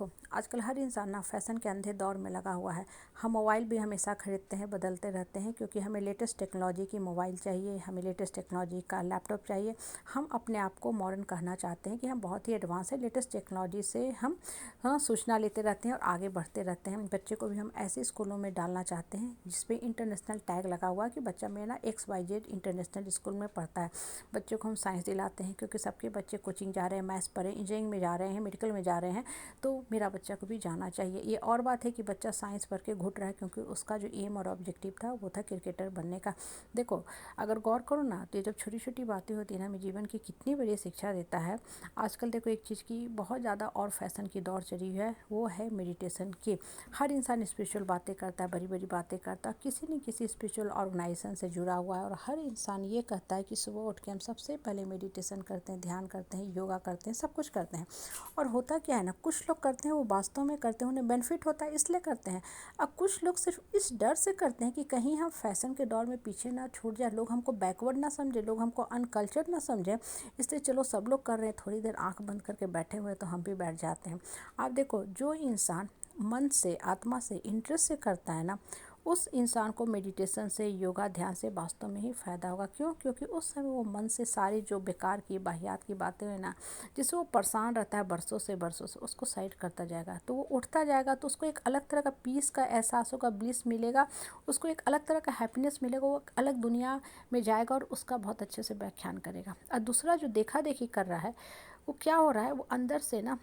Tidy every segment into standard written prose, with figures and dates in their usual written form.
देखो, आजकल हर इंसान ना फैशन के अंधे दौर में लगा हुआ है। हम मोबाइल भी हमेशा खरीदते हैं, बदलते रहते हैं, क्योंकि हमें लेटेस्ट टेक्नोलॉजी की मोबाइल चाहिए, हमें लेटेस्ट टेक्नोलॉजी का लैपटॉप चाहिए। हम अपने आप को मॉडर्न कहना चाहते हैं कि हम बहुत ही एडवांस है। लेटेस्ट टेक्नोलॉजी से हम सूचना लेते रहते हैं और आगे बढ़ते रहते हैं। बच्चे को भी हम ऐसे स्कूलों में डालना चाहते हैं जिसपे इंटरनेशनल टैग लगा हुआ है कि बच्चा मेरा XYZ इंटरनेशनल स्कूल में पढ़ता है। बच्चों को हम साइंस दिलाते हैं, क्योंकि सबके बच्चे कोचिंग जा रहे हैं, मैथ्स पढ़े, इंजीनियरिंग में जा रहे हैं, मेडिकल में जा रहे हैं, तो मेरा बच्चा को भी जाना चाहिए। ये और बात है कि बच्चा साइंस पढ़ के घुट रहा है, क्योंकि उसका जो एम और ऑब्जेक्टिव था वो था क्रिकेटर बनने का। देखो, अगर गौर करो ना, तो ये जब छोटी छोटी बातें होती है ना, हमें जीवन की कितनी बड़ी शिक्षा देता है। आजकल देखो, एक चीज़ की बहुत ज़्यादा और फैशन की दौर चली है, वो है मेडिटेशन की। हर इंसान स्पिरिचुअल बातें करता है, बड़ी बड़ी बातें करता है, किसी न किसी स्पिरिचुअल ऑर्गेनाइजेशन से जुड़ा हुआ है। और हर इंसान ये कहता है कि सुबह उठ के हम सबसे पहले मेडिटेशन करते हैं, ध्यान करते हैं, योगा करते हैं, सब कुछ करते हैं। और होता क्या है ना, कुछ लोग करते हैं वो वास्तव में करते हैं, उन्हें बेनिफिट होता है इसलिए करते हैं। अब कुछ लोग सिर्फ इस डर से करते हैं कि कहीं हम फैशन के दौर में पीछे ना छूट जाए, लोग हमको बैकवर्ड ना समझे, लोग हमको अनकल्चर्ड ना समझे, इसलिए चलो सब लोग कर रहे हैं, थोड़ी देर आंख बंद करके बैठे हुए तो हम भी बैठ जाते हैं। आप देखो, जो इंसान मन से, आत्मा से, इंटरेस्ट से करता है ना, उस इंसान को मेडिटेशन से, योगा, ध्यान से वास्तव में ही फ़ायदा होगा। क्यों? क्योंकि उस समय वो मन से सारी जो बेकार की, बाहियात की बातें हैं ना, जिससे वो परेशान रहता है बरसों से, उसको साइड करता जाएगा। तो वो उठता जाएगा, तो उसको एक अलग तरह का पीस का एहसास होगा, ब्लिस मिलेगा, उसको एक अलग तरह का हैप्पीनेस मिलेगा। वो एक अलग दुनिया में जाएगा और उसका बहुत अच्छे से व्याख्यान करेगा। और दूसरा जो देखा देखी कर रहा है, वो क्या हो रहा है, वो अंदर से ना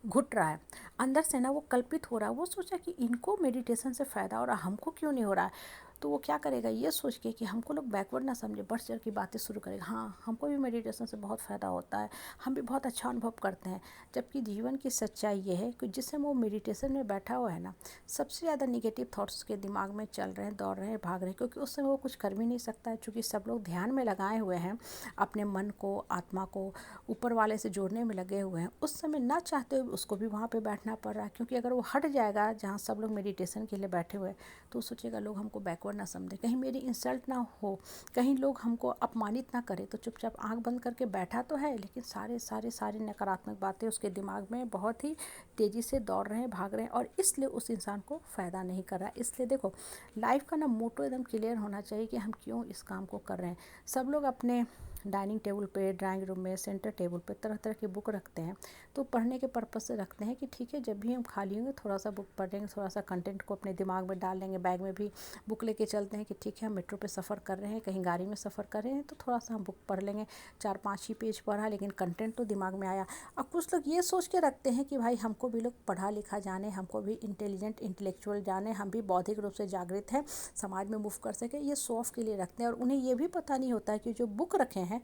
घुट रहा है, अंदर से ना वो कल्पित हो रहा है। वो सोचा कि इनको मेडिटेशन से फ़ायदा हो रहा है, हमको क्यों नहीं हो रहा है। तो वो क्या करेगा, ये सोच के कि हमको लोग बैकवर्ड ना समझे, बढ़ चढ़ की बातें शुरू करेगा। हाँ, हमको भी मेडिटेशन से बहुत फ़ायदा होता है, हम भी बहुत अच्छा अनुभव करते हैं। जबकि जीवन की सच्चाई ये है कि जिस समय वो मेडिटेशन में बैठा हुआ है ना, सबसे ज़्यादा निगेटिव थॉट्स उसके दिमाग में चल रहे हैं, दौड़ रहे हैं, भाग रहे हैं, क्योंकि उस समय वो कुछ कर भी नहीं सकता है। चूँकि सब लोग ध्यान में लगाए हुए हैं, अपने मन को, आत्मा को ऊपर वाले से जोड़ने में लगे हुए हैं। उस समय ना चाहते हुए उसको भी वहाँ पे बैठना पड़ रहा है, क्योंकि अगर वो हट जाएगा जहाँ सब लोग मेडिटेशन के लिए बैठे हुए हैं, तो सोचेगा लोग हमको बैकवर्ड ना समझे, कहीं मेरी इंसल्ट ना हो, कहीं लोग हमको अपमानित ना करें। तो चुपचाप आंख बंद करके बैठा तो है, लेकिन सारी नकारात्मक बातें उसके दिमाग में बहुत ही तेज़ी से दौड़ रहे हैं, भाग रहे हैं, और इसलिए उस इंसान को फ़ायदा नहीं कर रहा है। इसलिए देखो, लाइफ का ना मोटो एकदम क्लियर होना चाहिए कि हम क्यों इस काम को कर रहे हैं। सब लोग अपने डाइनिंग टेबल पे, ड्राइंग रूम में, सेंटर टेबल पे तरह तरह की बुक रखते हैं। तो पढ़ने के पर्पज़ से रखते हैं कि ठीक है, जब भी हम खाली होंगे थोड़ा सा बुक पढ़ लेंगे, थोड़ा सा कंटेंट को अपने दिमाग में डाल लेंगे। बैग में भी बुक लेके चलते हैं कि ठीक है, हम मेट्रो पे सफ़र कर रहे हैं, कहीं गाड़ी में सफ़र कर रहे हैं, तो थोड़ा सा हम बुक पढ़ लेंगे। 4-5 ही पेज पढ़ा, लेकिन कंटेंट तो दिमाग में आया। और कुछ लोग ये सोच के रखते हैं कि भाई हमको भी लोग पढ़ा लिखा जाने, हमको भी इंटेलिजेंट, इंटेलेक्चुअल जाने, हम भी बौद्धिक रूप से जागृत हैं, समाज में मूव कर सके, ये शो ऑफ के लिए रखते हैं। और उन्हें ये भी पता नहीं होता है कि जो बुक रखे हैं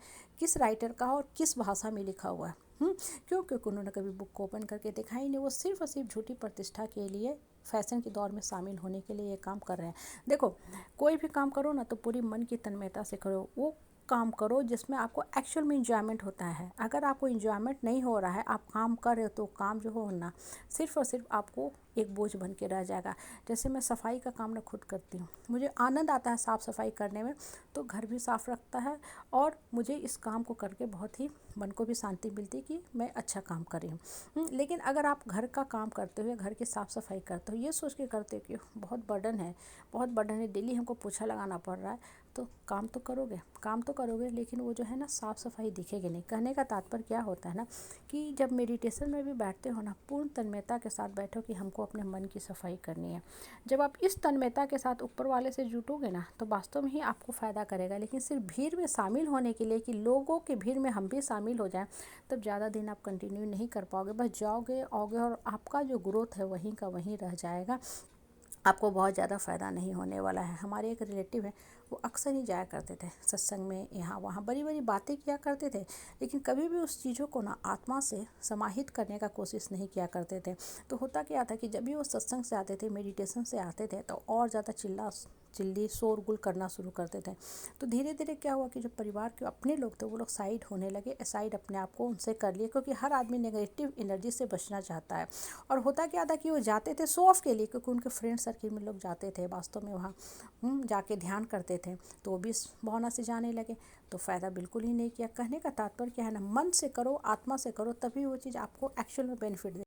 किस राइटर का और किस भाषा में लिखा हुआ है। क्यों? क्योंकि उन्होंने कभी बुक को ओपन करके देखा ही नहीं। वो सिर्फ और सिर्फ झूठी प्रतिष्ठा के लिए, फैशन के दौर में शामिल होने के लिए ये काम कर रहे हैं। देखो, कोई भी काम करो ना, तो पूरी मन की तन्मयता से करो। वो काम करो जिसमें आपको एक्चुअल में इंजॉयमेंट होता है। अगर आपको इंजॉयमेंट नहीं हो रहा है, आप काम कर रहे हो, तो काम जो हो ना, सिर्फ और सिर्फ आपको एक बोझ बन के रह जाएगा। जैसे मैं सफाई का काम ना खुद करती हूँ, मुझे आनंद आता है साफ़ सफाई करने में, तो घर भी साफ़ रखता है, और मुझे इस काम को करके बहुत ही मन को भी शांति मिलती है कि मैं अच्छा काम कर रही हूँ। लेकिन अगर आप घर का काम करते हुए, घर की साफ़ सफाई करते हो, ये सोच के करते हो कि बहुत बर्डन है, बहुत बर्डन है, डेली हमको पोछा लगाना पड़ रहा है, तो काम तो करोगे, लेकिन वो जो है ना, साफ़ सफाई दिखेगी नहीं। कहने का तात्पर्य क्या होता है ना, कि जब मेडिटेशन में भी बैठते हो ना, पूर्ण तन्मयता के साथ बैठो कि हमको अपने मन की सफाई करनी है। जब आप इस तन्मयता के साथ ऊपर वाले से जुटोगे ना, तो वास्तव में ही आपको फ़ायदा करेगा। लेकिन सिर्फ भीड़ में शामिल होने के लिए, कि लोगों की भीड़ में हम भी शामिल हो जाएं, तब ज़्यादा दिन आप कंटिन्यू नहीं कर पाओगे। बस जाओगे आओगे, और आपका जो ग्रोथ है वहीं का वहीं रह जाएगा। आपको बहुत ज़्यादा फ़ायदा नहीं होने वाला है। हमारे एक रिलेटिव हैं, वो अक्सर ही जाया करते थे सत्संग में, यहाँ वहाँ बड़ी बड़ी बातें किया करते थे, लेकिन कभी भी उस चीज़ों को ना आत्मा से समाहित करने का कोशिश नहीं किया करते थे। तो होता क्या था कि जब भी वो सत्संग से आते थे, मेडिटेशन से आते थे, तो और ज़्यादा चिल्ली शोरगुल करना शुरू करते थे। तो धीरे धीरे क्या हुआ कि जो परिवार के अपने लोग थे, वो लोग साइड होने लगे, साइड अपने आप को उनसे कर लिए, क्योंकि हर आदमी नेगेटिव एनर्जी से बचना चाहता है। और होता क्या था कि वो जाते थे शो ऑफ के लिए, क्योंकि उनके फ्रेंड सर्किल में लोग जाते थे, वास्तव में वहाँ जाके ध्यान करते थे, तो वो भी इस भावना से जाने लगे, तो फ़ायदा बिल्कुल ही नहीं किया। कहने का तात्पर्य क्या है ना, मन से करो, आत्मा से करो, तभी वो चीज़ आपको एक्चुअल में बेनिफिट दे।